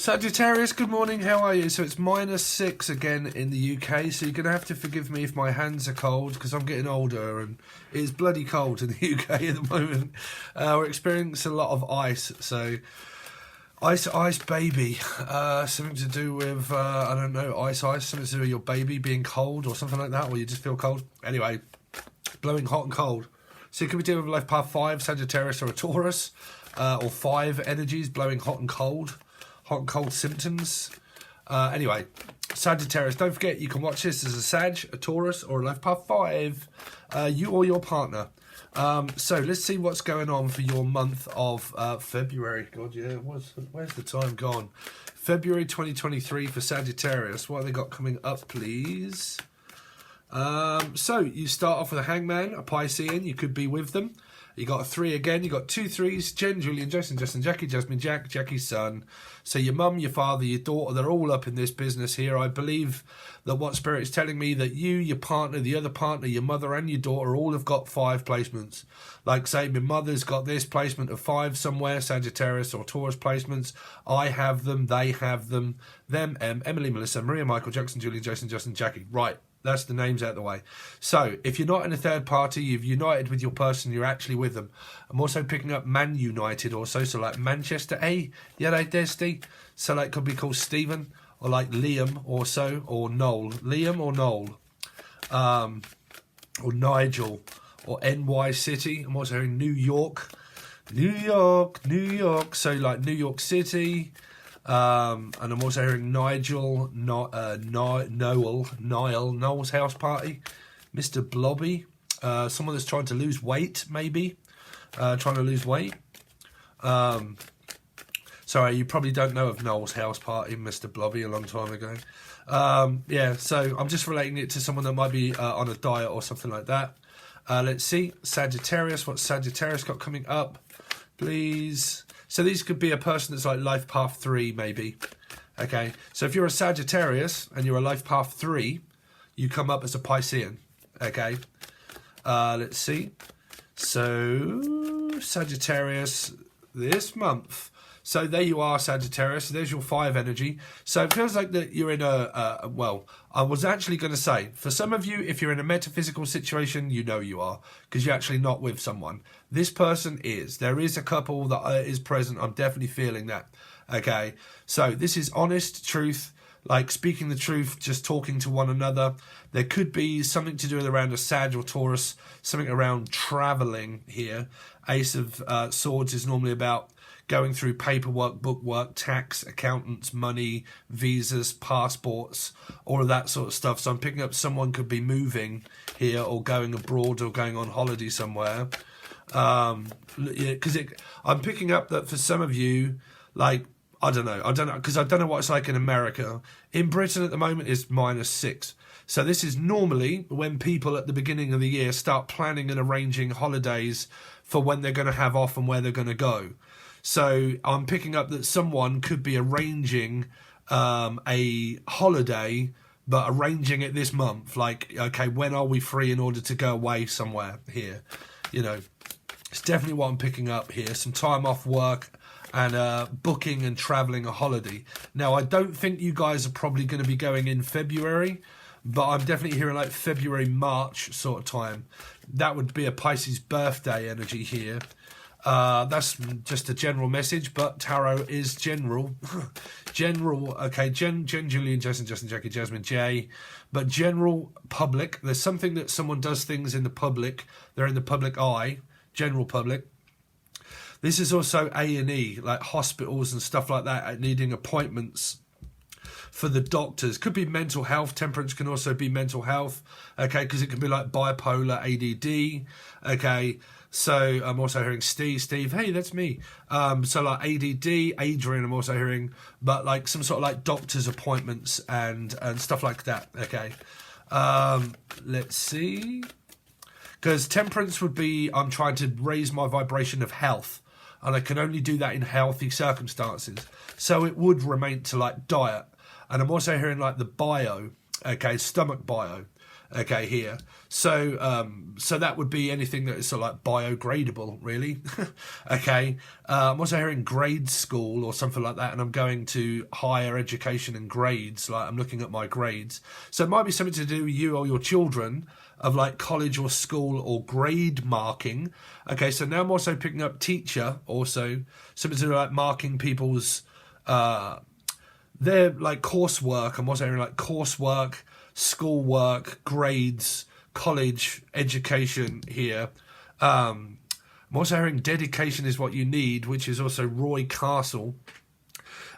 Sagittarius, good morning, how are you? So it's -6 again in the UK, so you're going to have to forgive me if my hands are cold, because I'm getting older and it's bloody cold in the UK at the moment. We're experiencing a lot of ice, so ice baby, something to do with, I don't know, ice, something to do with your baby being cold or something like that, or you just feel cold. Anyway, blowing hot and cold. So you could be dealing with life path 5, Sagittarius or a Taurus, or 5 energies, blowing hot and cold symptoms. Anyway, Sagittarius, don't forget you can watch this as a Sag, a Taurus, or a life path 5, you or your partner. So let's see what's going on for your month of February. God, yeah, where's the time gone? February 2023 for Sagittarius. What have they got coming up, please? So you start off with a Hangman, a Piscean. You could be with them. You got a 3 again. You got 2 3s. Jen, Julian, Justin, Jackie, Jasmine, Jackie's son. So your mum, your father, your daughter, they're all up in this business here. I believe that what Spirit is telling me, that you, your partner, the other partner, your mother and your daughter all have got 5 placements. Like say my mother's got this placement of 5 somewhere, Sagittarius or Taurus placements. I have them, they have them. Them, Emily, Melissa, Maria, Michael, Jackson, Julian, Jason, Justin, Jackie. Right. That's the names out of the way. So, if you're not in a third party, you've united with your person, you're actually with them. I'm also picking up Man United also, so like Manchester, yeah, like Desty. So like could be called Stephen, or like Liam also, or Noel. Liam or Noel. Or Nigel, or NY City. I'm also hearing New York. New York. So like New York City. And I'm also hearing Nigel, Noel's house party, Mr. Blobby, someone that's trying to lose weight, maybe, trying to lose weight. Sorry, you probably don't know of Noel's house party, Mr. Blobby, a long time ago. Yeah, so I'm just relating it to someone that might be on a diet or something like that. Let's see, Sagittarius, what's Sagittarius got coming up, please? So these could be a person that's like life path 3, maybe. Okay, so if you're a Sagittarius and you're a life path 3, you come up as a Piscean. Okay, let's see. So Sagittarius this month. So there you are, Sagittarius. There's your 5 energy. So it feels like that you're in well, I was actually going to say, for some of you, if you're in a metaphysical situation, you know you are, because you're actually not with someone. This person is. There is a couple that is present. I'm definitely feeling that. Okay, so this is honest truth, like speaking the truth, just talking to one another. There could be something to do with around a Sag or Taurus, something around traveling here. Ace of Swords is normally about going through paperwork, bookwork, tax, accountants, money, visas, passports, all of that sort of stuff. So I'm picking up someone could be moving here or going abroad or going on holiday somewhere. Yeah, because I'm picking up that for some of you, like, I don't know, because I don't know what it's like in America. In Britain at the moment is -6. So this is normally when people at the beginning of the year start planning and arranging holidays for when they're going to have off and where they're going to go. So I'm picking up that someone could be arranging a holiday, but arranging it this month. Like, okay, when are we free in order to go away somewhere here? You know, it's definitely what I'm picking up here. Some time off work and booking and travelling a holiday. Now, I don't think you guys are probably going to be going in February, but I'm definitely hearing like February, March sort of time. That would be a Pisces birthday energy here. That's just a general message, but tarot is general. General, okay, Jen, Julian, Justin, Jackie, Jasmine, J. But general public, there's something that someone does things in the public. They're in the public eye, general public. This is also A&E, like hospitals and stuff like that, needing appointments for the doctors. Could be mental health. Temperance can also be mental health, okay, because it can be like bipolar, ADD, okay. So I'm also hearing Steve, hey, that's me. So like ADD, Adrian, I'm also hearing, but like some sort of like doctor's appointments and stuff like that, okay. Let's see. Because temperance would be, I'm trying to raise my vibration of health, and I can only do that in healthy circumstances. So it would remain to like diet. And I'm also hearing like the bio, okay, stomach bio. Okay, here. So so that would be anything that is sort of like biodegradable, really. Okay. I'm also hearing grade school or something like that, and I'm going to higher education and grades. Like I'm looking at my grades. So it might be something to do with you or your children, of like college or school or grade marking. Okay, so now I'm also picking up teacher, also something to do like marking people's their like coursework. I'm also hearing like coursework, schoolwork, grades, college, education here. I'm also hearing dedication is what you need, which is also Roy Castle.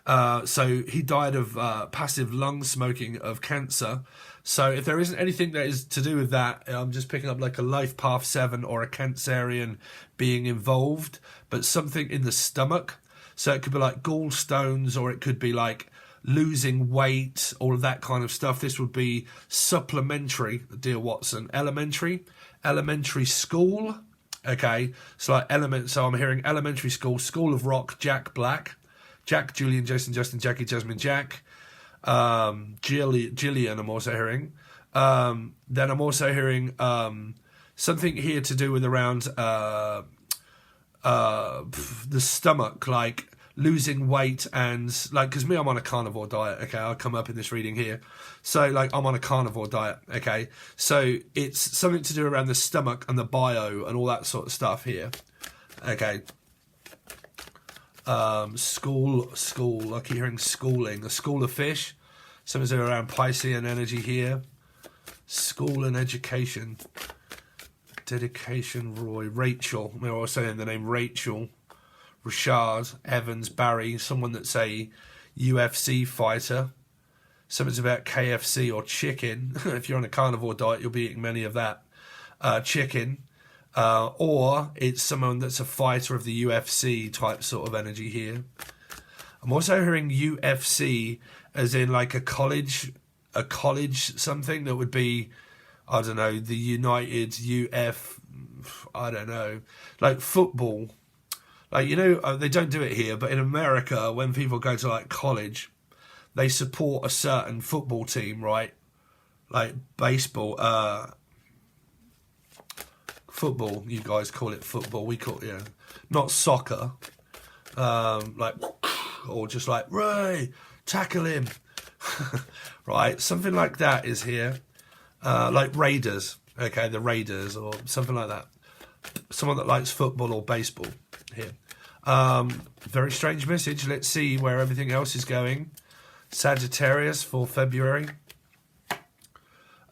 So he died of passive lung smoking of cancer. So if there isn't anything that is to do with that, I'm just picking up like a life path 7 or a Cancerian being involved, but something in the stomach. So it could be like gallstones, or it could be like losing weight, all of that kind of stuff. This would be supplementary, dear Watson. Elementary school. Okay, so like so I'm hearing elementary school, School of Rock, Jack Black, Jack, Julian, Jason, Justin, Jackie, Jasmine, Jack, Gillian, I'm also hearing. Then I'm also hearing something here to do with around the stomach, like losing weight, and like, because me, I'm on a carnivore diet. Okay, I'll come up in this reading here. So like I'm on a carnivore diet. Okay, so it's something to do around the stomach and the bio and all that sort of stuff here. Okay. School, I keep hearing schooling, a school of fish, something around Piscean energy here, school and education, dedication, Roy, Rachel, we're all saying the name Rachel, Richard, Evans, Barry, someone that's a UFC fighter, something's about KFC or chicken. If you're on a carnivore diet, you'll be eating many of that, chicken. Or it's someone that's a fighter of the UFC type sort of energy here. I'm also hearing UFC as in like a college something that would be, I don't know, the United I don't know, like football. Like, you know, they don't do it here, but in America, when people go to like college, they support a certain football team, right? Like baseball, football, you guys call it football, we call it, yeah, not soccer, like, or just like, Ray, tackle him, right, something like that is here, like Raiders, okay, the Raiders, or something like that, someone that likes football or baseball here. Very strange message. Let's see where everything else is going. Sagittarius for February.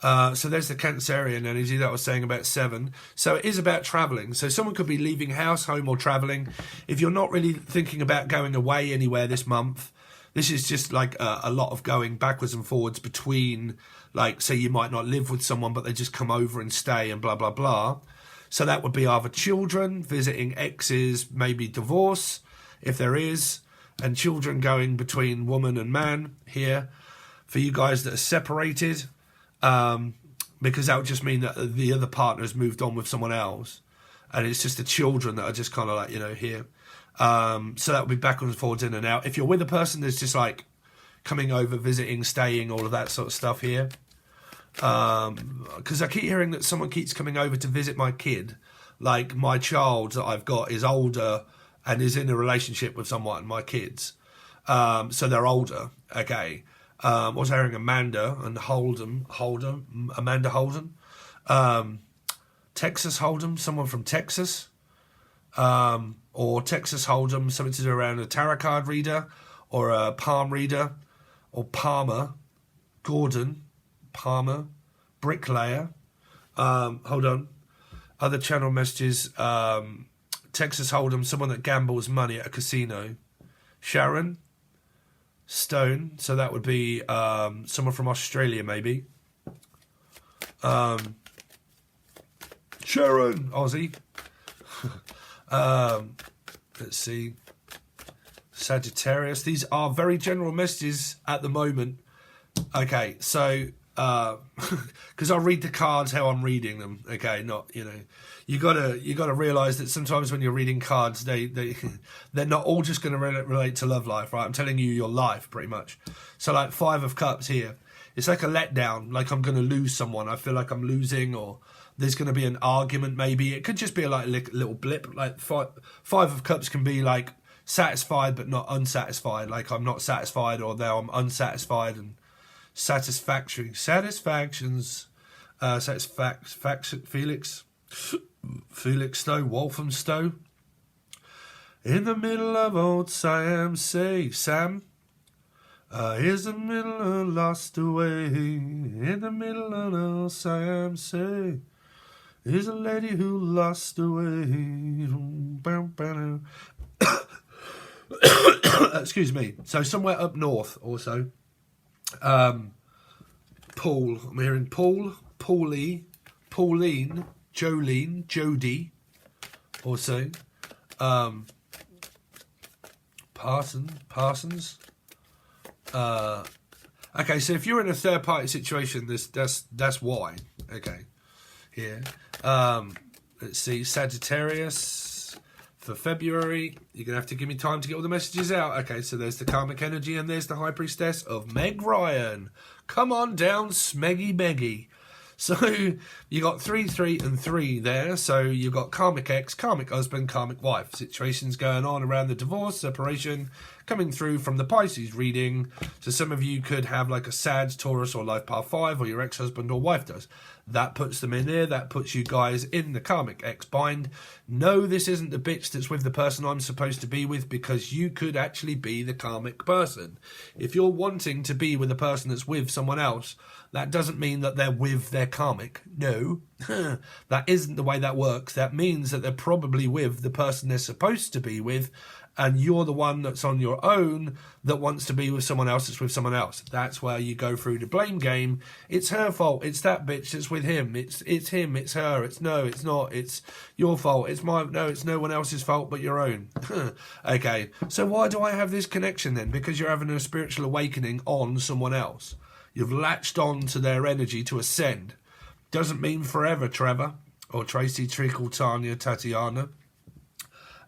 So there's the Cancerian energy that I was saying about 7. So it is about travelling. So someone could be leaving house, home, or travelling. If you're not really thinking about going away anywhere this month, this is just like a lot of going backwards and forwards between, like, say you might not live with someone, but they just come over and stay and blah, blah, blah. So that would be either children, visiting exes, maybe divorce, if there is, and children going between woman and man here. For you guys that are separated, because that would just mean that the other partner has moved on with someone else, and it's just the children that are just kind of like, you know, here. So that would be backwards and forwards, in and out. If you're with a person that's just like coming over, visiting, staying, all of that sort of stuff here. Because I keep hearing that someone keeps coming over to visit my kid. Like my child that I've got is older and is in a relationship with someone, my kids. So they're older, okay. I was hearing Amanda and Amanda Holden. Texas Hold'em, someone from Texas. Or Texas Hold'em, something to do around a tarot card reader or a palm reader, or Palmer, Gordon, Palmer, bricklayer. Hold on. Other channel messages. Texas Hold'em, someone that gambles money at a casino. Sharon Stone, so that would be someone from Australia, maybe. Sharon, Aussie. Let's see. Sagittarius. These are very general messages at the moment. Okay, so because I read the cards how I'm reading them. Okay, not, you know, you gotta realize that sometimes when you're reading cards, they're not all just going to relate to love life, right? I'm telling you your life pretty much. So like 5 of Cups here It's like a letdown, like I'm going to lose someone. I feel like I'm losing, or there's going to be an argument maybe. It could just be like a little blip. Like five of Cups can be like satisfied but not unsatisfied. Like I'm not satisfied, or now I'm unsatisfied, and satisfactory. Satisfactions. Felix Stowe, Walthamstow. In the middle of old Siam, say Sam. Here's the middle of lost away. In the middle of old Siam, say. Here's a lady who lost away. Excuse me. So somewhere up north also. Paul. I'm hearing Paul, Pauline, Jolene, Jody. Also. Parsons. Okay, so if you're in a third party situation, that's why. Okay. Here. Let's see, Sagittarius for February. You're going to have to give me time to get all the messages out. Okay, so there's the karmic energy and there's the High Priestess of Meg Ryan. Come on down, Smeggy Meggy. So you got 3, 3, and 3 there. So you've got karmic ex, karmic husband, karmic wife. Situations going on around the divorce, separation, coming through from the Pisces reading. So some of you could have like a Sag, Taurus, or Life Path 5, or your ex-husband or wife does. That puts them in there. That puts you guys in the karmic ex bind. No, this isn't the bitch that's with the person I'm supposed to be with, because you could actually be the karmic person. If you're wanting to be with a person that's with someone else, that doesn't mean that they're with their karmic. No, that isn't the way that works. That means that they're probably with the person they're supposed to be with, and you're the one that's on your own that wants to be with someone else that's with someone else. That's where you go through the blame game. It's her fault. It's that bitch that's with him. It's him. It's her. It's no, it's not. It's your fault. It's no one else's fault but your own. Okay, so why do I have this connection then? Because you're having a spiritual awakening on someone else. You've latched on to their energy to ascend. Doesn't mean forever, Trevor. Or Tracy, Treacle, Tanya, Tatiana.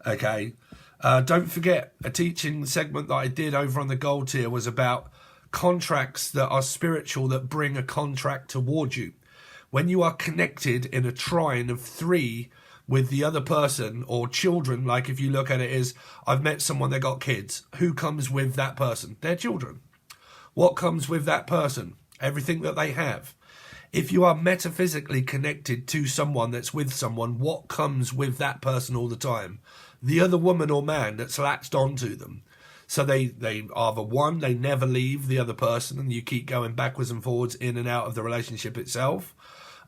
Okay. Don't forget, a teaching segment that I did over on the gold tier was about contracts that are spiritual that bring a contract towards you. When you are connected in a trine of 3 with the other person, or children, like if you look at it as, I've met someone that got kids. Who comes with that person? Their children. What comes with that person? Everything that they have. If you are metaphysically connected to someone that's with someone, what comes with that person all the time? The other woman or man that's latched onto them. So they either one, they never leave the other person, and you keep going backwards and forwards in and out of the relationship itself.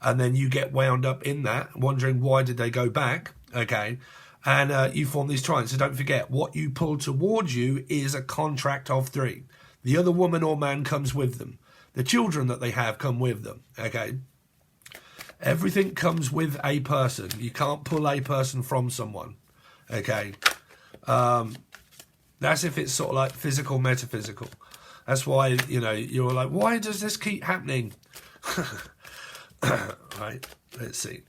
And then you get wound up in that, wondering why did they go back? Okay. And you form these trines. So don't forget, what you pull towards you is a contract of 3. The other woman or man comes with them. The children that they have come with them. Okay. Everything comes with a person. You can't pull a person from someone. Okay. That's if it's sort of like physical, metaphysical. That's why, you're like, why does this keep happening? Right. Let's see.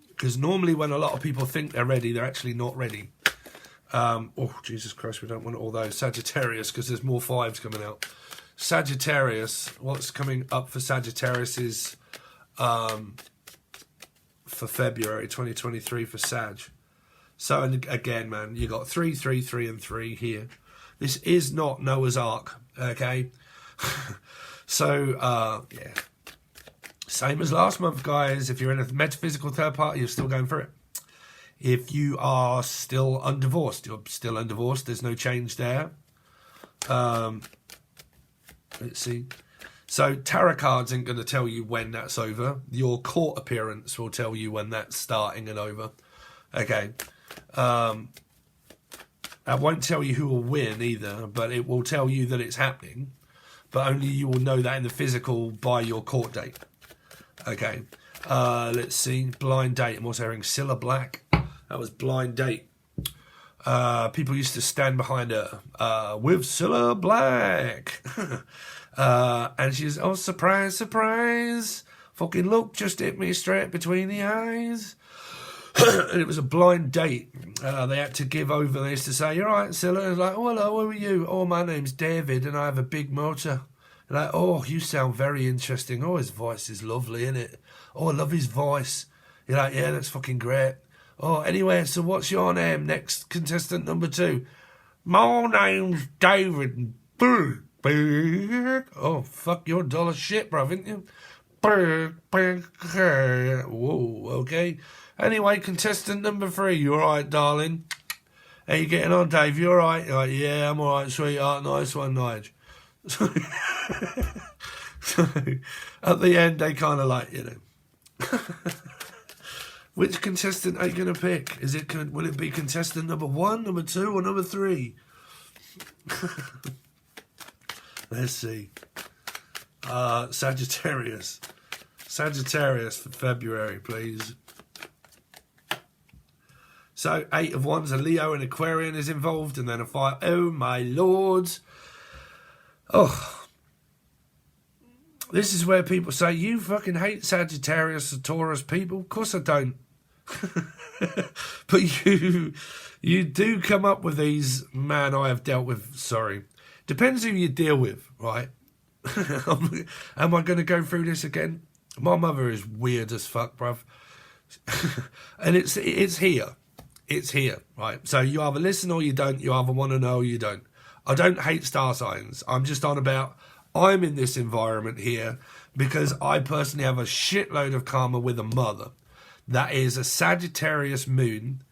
Because normally when a lot of people think they're ready, they're actually not ready. Oh, Jesus Christ, we don't want all those. Sagittarius, because there's more 5s coming out. Sagittarius, what's coming up for Sagittarius is for February 2023 for Sag. So, and again, man, you got 3, 3, 3, and 3 here. This is not Noah's Ark, okay? So, yeah. Same as last month, guys. If you're in a metaphysical third party, you're still going through it. If you are still undivorced, you're still undivorced. There's no change there. Let's see. So tarot cards ain't going to tell you when that's over. Your court appearance will tell you when that's starting and over. Okay. I won't tell you who will win either, but it will tell you that it's happening. But only you will know that in the physical by your court date. Okay. Let's see. Blind date. I'm also hearing Cilla Black. That was blind date. People used to stand behind her with Cilla Black. And she's, oh, surprise, surprise. Fucking look, just hit me straight between the eyes. And it was a blind date. They had to give over. They used to say, "You're right, Scylla." And like, "Oh, hello, who are you?" "Oh, my name's David, and I have a big motor." And like, "Oh, you sound very interesting." "Oh, his voice is lovely, isn't it?" "Oh, I love his voice." You're like, "Yeah, that's fucking great." "Oh, anyway, so what's your name?" Next contestant number 2. "My name's David." "Oh, fuck, you're dull as shit, bruv, ain't you?" "Whoa, okay. Anyway, contestant number 3, you alright, darling?" "How you getting on, Dave? You alright?" "Like, yeah, I'm alright, sweetheart. Nice one, Nige." So at the end, they kind of like, you know. Which contestant are you going to pick? Will it be contestant number 1, number 2, or number 3? Let's see. Sagittarius. Sagittarius for February, please. So, 8 of Wands, a Leo and Aquarian is involved, and then a 5. Oh, my lords. Oh. This is where people say, "You fucking hate Sagittarius and Taurus people." Of course I don't. But you do come up with these. Man, I have dealt with, sorry. Depends who you deal with, right? Am I going to go through this again? My mother is weird as fuck, bruv. And it's here. It's here, right? So you either listen or you don't. You either want to know or you don't. I don't hate star signs. I'm just on about, I'm in this environment here because I personally have a shitload of karma with a mother. That is a Sagittarius moon,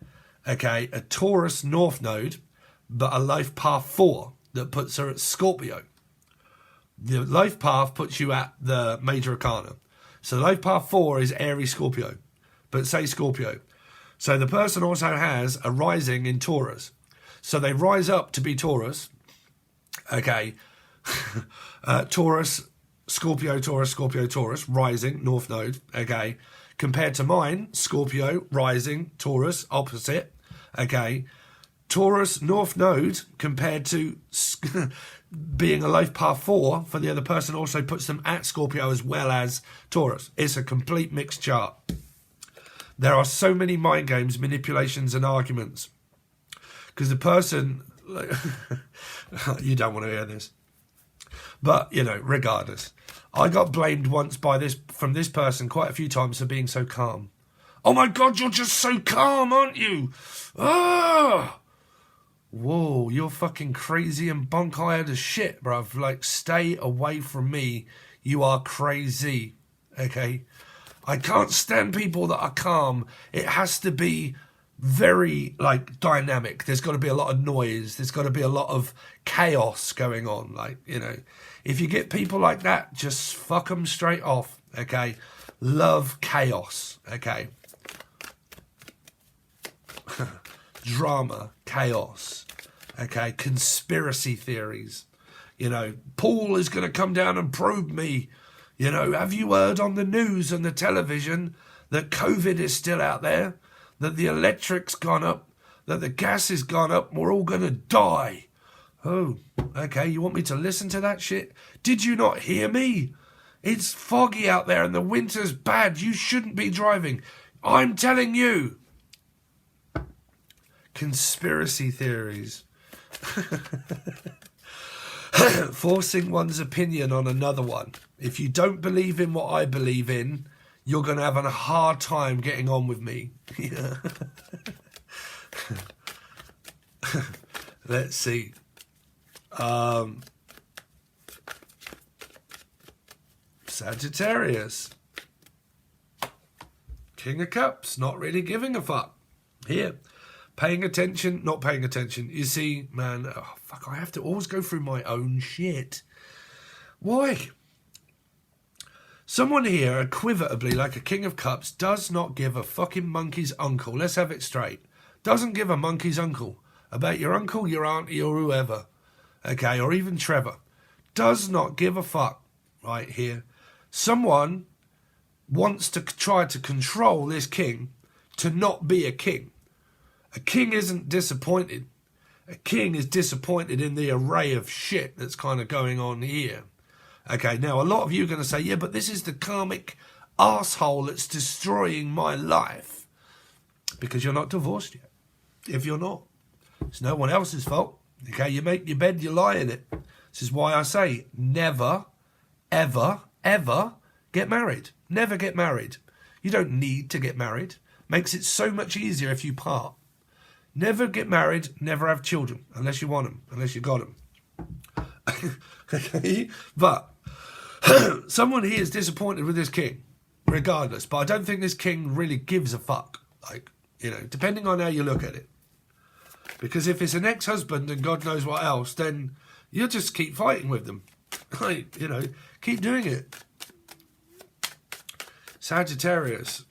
okay, a Taurus north node, but a life path 4 that puts her at Scorpio. The life path puts you at the major arcana. So life path 4 is Aries Scorpio, but say Scorpio. So the person also has a rising in Taurus. So they rise up to be Taurus, okay, Taurus, Scorpio, Taurus, Scorpio, Taurus, rising, north node, okay, compared to mine, Scorpio, rising, Taurus, opposite, okay, Taurus, north node, compared to being a life path 4 for the other person also puts them at Scorpio as well as Taurus. It's a complete mixed chart. There are so many mind games, manipulations and arguments. Because the person, you don't want to hear this. But, you know, regardless. I got blamed once from this person quite a few times for being so calm. "Oh my God, you're just so calm, aren't you? Ah! Whoa, you're fucking crazy and bonk-eyed as shit, bruv. Like, stay away from me. You are crazy. Okay? I can't stand people that are calm. It has to be very, like, dynamic. There's got to be a lot of noise. There's got to be a lot of chaos going on. Like, you know, if you get people like that, just fuck them straight off. Okay? Love chaos. Okay? Drama, chaos. Okay? Conspiracy theories. You know, Paul is going to come down and probe me. You know, have you heard on the news and the television that COVID is still out there? That the electric's gone up? That the gas has gone up? We're all going to die. Oh, okay, you want me to listen to that shit? Did you not hear me? It's foggy out there and the winter's bad. You shouldn't be driving. I'm telling you. Conspiracy theories. Forcing one's opinion on another one. If you don't believe in what I believe in, you're going to have a hard time getting on with me. Let's see. Sagittarius. King of Cups, not really giving a fuck. Here. Paying attention, not paying attention. You see, man, oh, fuck, I have to always go through my own shit. Why? Someone here, equivotably like a King of Cups, does not give a fucking monkey's uncle. Let's have it straight. Doesn't give a monkey's uncle about your uncle, your auntie, or whoever. Okay, or even Trevor. Does not give a fuck right here. Someone wants to try to control this king to not be a king. A king isn't disappointed. A king is disappointed in the array of shit that's kind of going on here. Okay, now a lot of you are going to say, yeah, but this is the karmic arsehole that's destroying my life. because you're not divorced yet. If you're not, it's no one else's fault. Okay, you make your bed, you lie in it. This is why I say never, ever, ever get married. Never get married. You don't need to get married. Makes it so much easier if you part. Never get married, never have children, unless you want them, unless you got them. Okay? But someone here is disappointed with this king, regardless. But I don't think this king really gives a fuck. Like, you know, depending on how you look at it. Because if it's an ex-husband and God knows what else, then you'll just keep fighting with them. Like, you know, keep doing it. Sagittarius.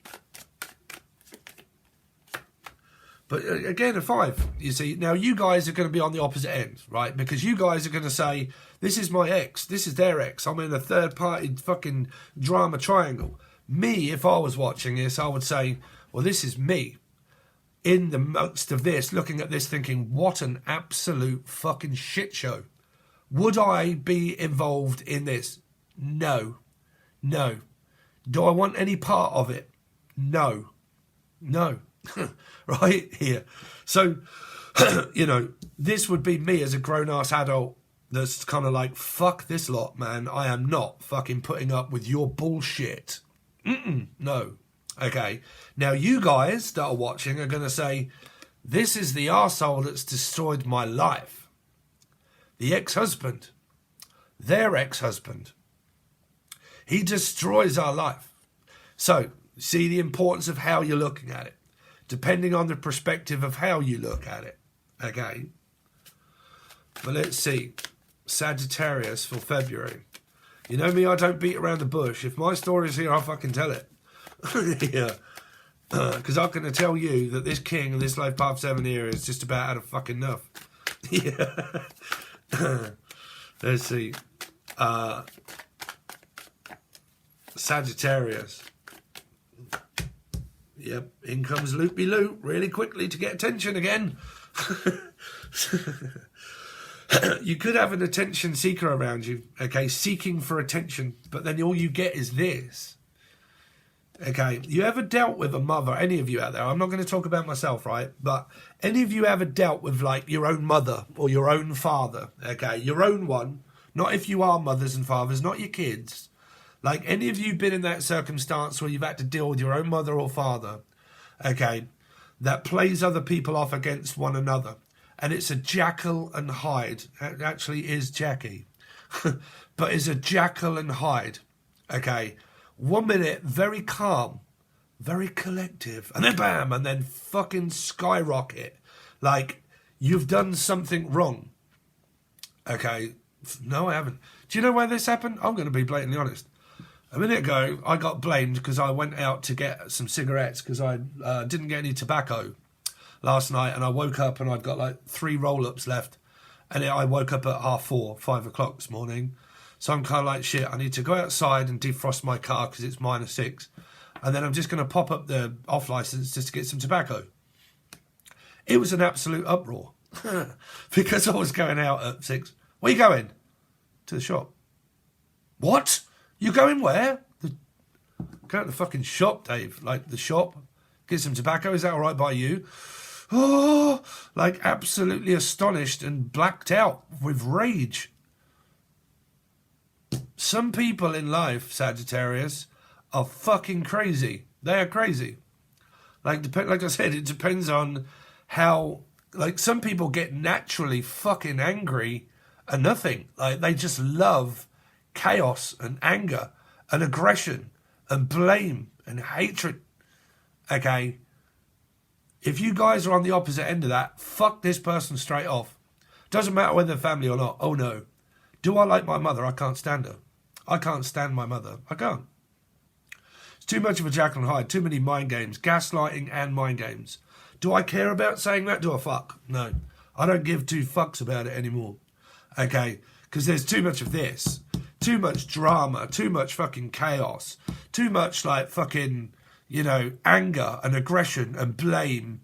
But again, a 5, you see. Now, you guys are going to be on the opposite end, right? Because you guys are going to say, this is my ex, this is their ex. I'm in a third-party fucking drama triangle. Me, if I was watching this, I would say, well, this is me. In the midst of this, looking at this, thinking, what an absolute fucking shit show. Would I be involved in this? No. No. Do I want any part of it? No. No. Right here. So, you know, this would be me as a grown-ass adult that's kind of like, fuck this lot, man. I am not fucking putting up with your bullshit. No. Okay. Now, you guys that are watching are going to say, this is the arsehole that's destroyed my life. The ex-husband. Their ex-husband. He destroys our life. So, see the importance of how you're looking at it. Depending on the perspective of how you look at it. Okay. But let's see. Sagittarius for February. You know me, I don't beat around the bush. If my story's here, I'll fucking tell it. Yeah. Because I'm going to tell you that this king and this life path 7 here is just about out of fucking enough. Yeah. Let's see. Sagittarius. Yep, in comes loopy-loop really quickly to get attention again. You could have an attention seeker around you, okay, seeking for attention, but then all you get is this. Okay, you ever dealt with a mother, any of you out there, I'm not going to talk about myself, right, but any of you ever dealt with, like, your own mother or your own father, okay, your own one, not if you are mothers and fathers, not your kids. Like, any of you been in that circumstance where you've had to deal with your own mother or father, okay, that plays other people off against one another. And it's a Jekyll and Hyde. It actually is Jackie. But it's a Jekyll and Hyde, okay. 1 minute, very calm, very collective. And then bam, and then fucking skyrocket. Like, you've done something wrong. Okay, no, I haven't. Do you know where this happened? I'm going to be blatantly honest. A minute ago, I got blamed because I went out to get some cigarettes because I didn't get any tobacco last night, and I woke up and I'd got like 3 roll-ups left, and I woke up at 4:30, 5 o'clock this morning. So I'm kind of like, shit, I need to go outside and defrost my car because it's -6, and then I'm just going to pop up the off license just to get some tobacco. It was an absolute uproar because I was going out at 6. Where are you going? To the shop. What? You going where? Go to the fucking shop, Dave. Like, the shop. Get some tobacco. Is that all right by you? Oh, like, absolutely astonished and blacked out with rage. Some people in life, Sagittarius, are fucking crazy. They are crazy. Like I said, it depends on how... Like, some people get naturally fucking angry at nothing. Like, they just love... chaos and anger and aggression and blame and hatred. Okay, if you guys are on the opposite end of that, fuck this person straight off. Doesn't matter whether they're family or not. Oh no. Do I like my mother? I can't stand her. I can't stand my mother. I can't. It's too much of a Jekyll and Hyde. Too many mind games. Gaslighting and mind games. Do I care about saying that? Do I fuck? No. I don't give 2 fucks about it anymore. Okay, because there's too much of this. Too much drama, too much fucking chaos, too much like fucking, you know, anger and aggression and blame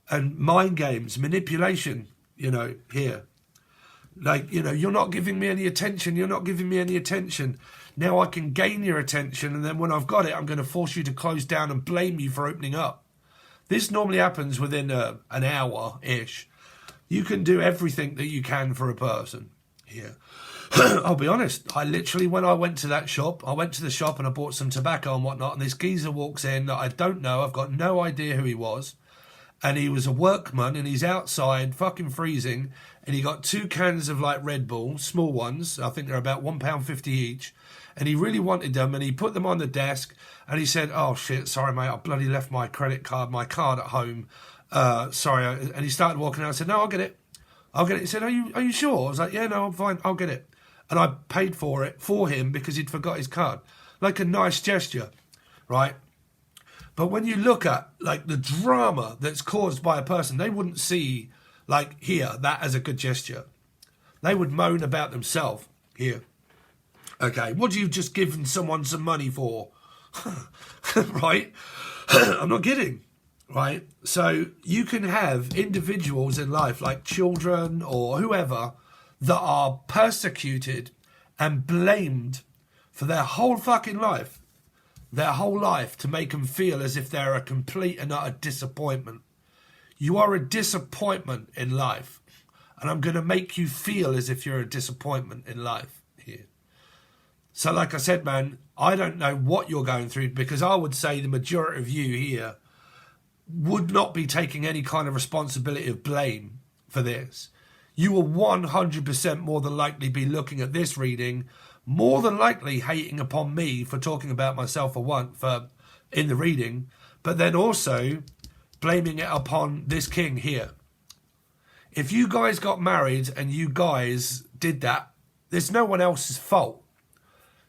and mind games, manipulation, you know, here. Like, you know, you're not giving me any attention, you're not giving me any attention. Now I can gain your attention, and then when I've got it, I'm going to force you to close down and blame you for opening up. This normally happens within an hour-ish. You can do everything that you can for a person here. I'll be honest, I literally, when I went to that shop, I went to the shop and I bought some tobacco and whatnot, and this geezer walks in that I don't know, I've got no idea who he was, and he was a workman, and he's outside, fucking freezing, and he got 2 cans of like Red Bull, small ones, I think they're about £1.50 each, and he really wanted them, and he put them on the desk, and he said, oh shit, sorry mate, I bloody left my credit card, my card at home, sorry, and he started walking out, I said, no, I'll get it. He said, are you sure? I was like, yeah, no, I'm fine, I'll get it. And I paid for it for him because he'd forgot his card. Like a nice gesture, right? But when you look at like the drama that's caused by a person, they wouldn't see like here that as a good gesture. They would moan about themselves here. Okay, what do you just given someone some money for? Right? I'm not kidding. Right? So you can have individuals in life like children or whoever that are persecuted and blamed for their whole fucking life, to make them feel as if they're a complete and utter disappointment. You are a disappointment in life, and I'm going to make you feel as if you're a disappointment in life here. So like I said, man, I don't know what you're going through, because I would say the majority of you here would not be taking any kind of responsibility of blame for this. You will 100% more than likely be looking at this reading, more than likely hating upon me for talking about myself in the reading, but then also blaming it upon this king here. If you guys got married and you guys did that, there's no one else's fault.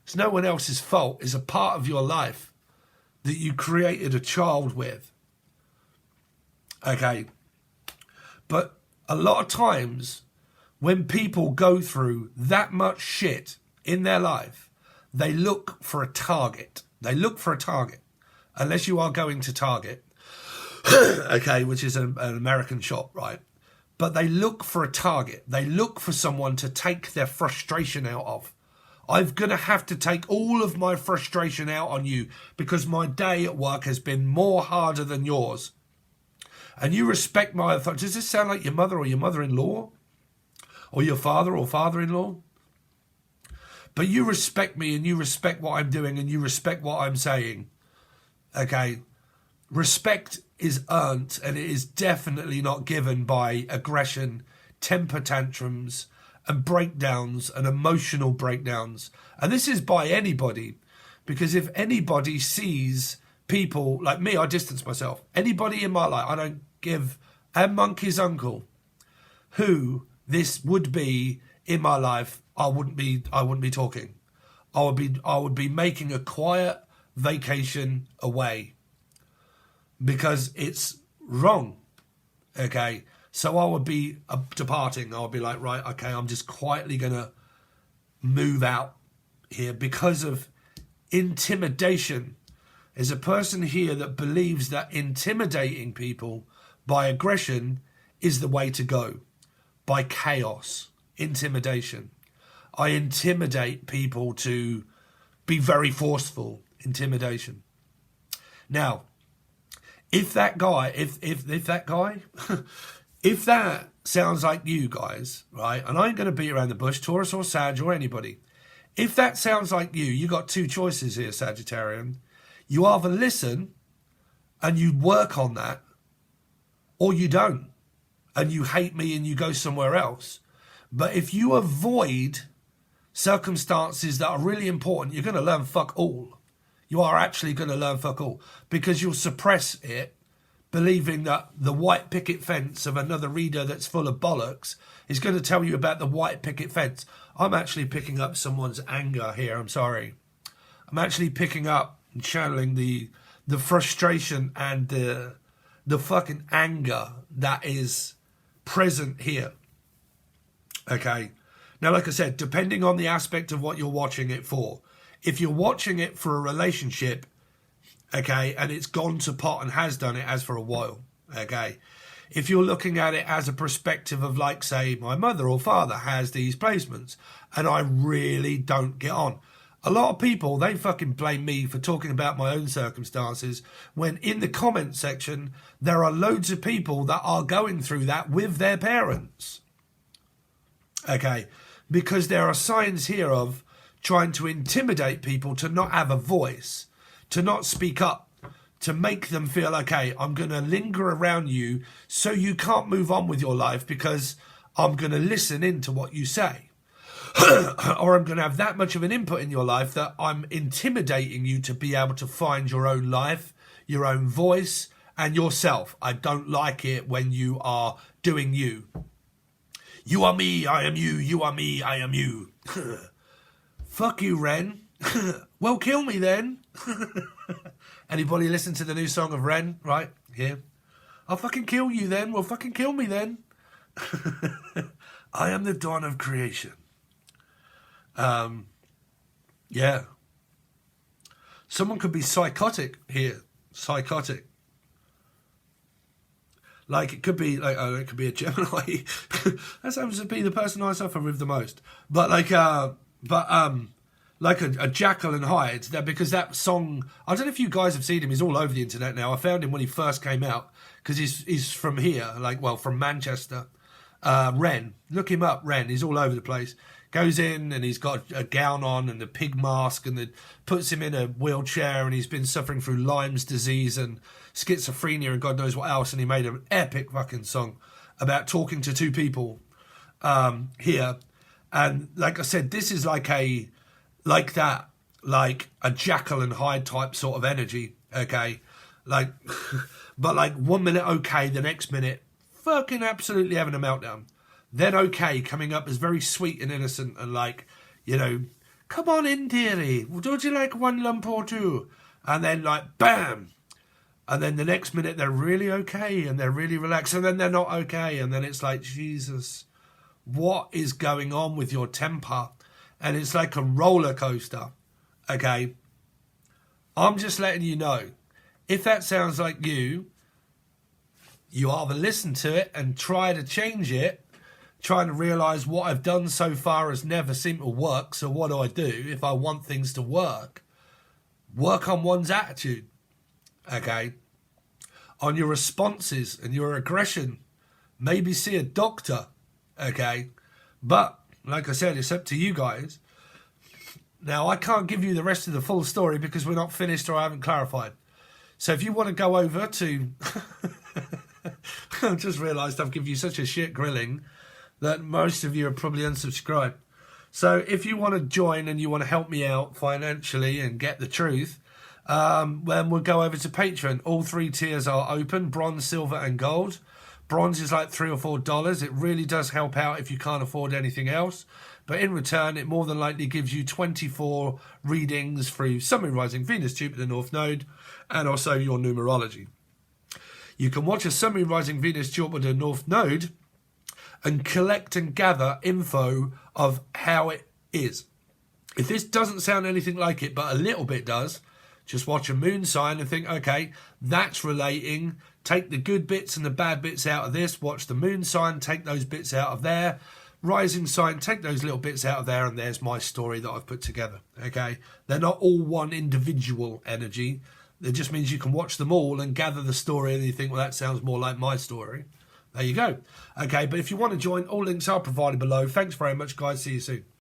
It's no one else's fault. It's a part of your life that you created a child with. Okay. But a lot of times when people go through that much shit in their life, they look for a target. Unless you are going to Target, okay, which is an American shop, right? But they look for a target. They look for someone to take their frustration out of. I'm going to have to take all of my frustration out on you because my day at work has been more harder than yours. And you respect my authority. Does this sound like your mother or your mother-in-law? Or your father or father-in-law? But you respect me and you respect what I'm doing and you respect what I'm saying. Okay? Respect is earned, and it is definitely not given by aggression, temper tantrums, and breakdowns and emotional breakdowns. And this is by anybody. Because if anybody sees people like me, I distance myself. Anybody in my life, I don't give a monkey's uncle who this would be in my life, I wouldn't be talking. I would be making a quiet vacation away because it's wrong. Okay, so I would be departing. I would be like, right, okay, I'm just quietly gonna move out here because of intimidation. There's a person here that believes that intimidating people by aggression is the way to go. By chaos, intimidation. I intimidate people to be very forceful. Intimidation. Now, if that sounds like you guys, right? And I ain't going to beat around the bush, Taurus or Sag or anybody. If that sounds like you got 2 choices here, Sagittarian. You either listen and you work on that, or you don't. And you hate me and you go somewhere else. But if you avoid circumstances that are really important, you're going to learn fuck all. You are actually going to learn fuck all. Because you'll suppress it, believing that the white picket fence of another reader that's full of bollocks is going to tell you about the white picket fence. I'm actually picking up someone's anger here, I'm sorry. I'm actually picking up and channeling the frustration and the fucking anger that is present here. Okay. Now, like I said, depending on the aspect of what you're watching it for, if you're watching it for a relationship, okay, and it's gone to pot and has done it as for a while, okay, if you're looking at it as a perspective of, like, say, my mother or father has these placements and I really don't get on, A lot of people, they fucking blame me for talking about my own circumstances when in the comment section, there are loads of people that are going through that with their parents. Okay, because there are signs here of trying to intimidate people to not have a voice, to not speak up, to make them feel, okay, I'm going to linger around you so you can't move on with your life because I'm going to listen into what you say. Or I'm going to have that much of an input in your life that I'm intimidating you to be able to find your own life, your own voice, and yourself. I don't like it when you are doing you. You are me, I am you. You are me, I am you. Fuck you, Ren. Well, kill me then. Anybody listen to the new song of Ren? Right, here. I'll fucking kill you then. Well, fucking kill me then. I am the dawn of creation. Yeah. Someone could be psychotic here. Psychotic. Like, it could be, like, oh, it could be a Gemini. That happens to be the person I suffer with the most. But, like a Jekyll and Hyde, because that song, I don't know if you guys have seen him, he's all over the internet now. I found him when he first came out, because he's from here, like, well, from Manchester. Ren, look him up, Ren, he's all over the place. Goes in and he's got a gown on and the pig mask and puts him in a wheelchair, and he's been suffering through Lyme's disease and schizophrenia and God knows what else, and he made an epic fucking song about talking to two people here. And like I said, this is like a Jekyll and Hyde type sort of energy, okay? Like, but like 1 minute okay, the next minute fucking absolutely having a meltdown. Then okay, coming up as very sweet and innocent and like, you know, come on in, dearie, don't you like one lump or two? And then like, bam! And then the next minute they're really okay and they're really relaxed, and then they're not okay, and then it's like, Jesus, what is going on with your temper? And it's like a roller coaster, okay? I'm just letting you know, if that sounds like you either listen to it and try to change it, trying to realise what I've done so far has never seemed to work, so what do? If I want things to work on one's attitude, okay? On your responses and your aggression. Maybe see a doctor, okay? But, like I said, it's up to you guys. Now, I can't give you the rest of the full story because we're not finished or I haven't clarified. So if you want to go over to... I've just realised I've given you such a shit grilling that most of you are probably unsubscribed. So if you want to join and you want to help me out financially and get the truth, then we'll go over to Patreon. All 3 tiers are open, bronze, silver and gold. Bronze is like $3 or $4. It really does help out if you can't afford anything else. But in return, it more than likely gives you 24 readings through Sun, Moon, Rising, Venus, Jupiter, North Node, and also your numerology. You can watch a Sun, Moon, Rising, Venus, Jupiter, North Node and collect and gather info of how it is. If this doesn't sound anything like it, but a little bit does, just watch a moon sign and think, okay, that's relating. Take the good bits and the bad bits out of this. Watch the moon sign, take those bits out of there. Rising sign, take those little bits out of there, and there's my story that I've put together, okay? They're not all one individual energy. It just means you can watch them all and gather the story, and you think, well, that sounds more like my story. There you go. Okay, but if you want to join, all links are provided below. Thanks very much, guys. See you soon.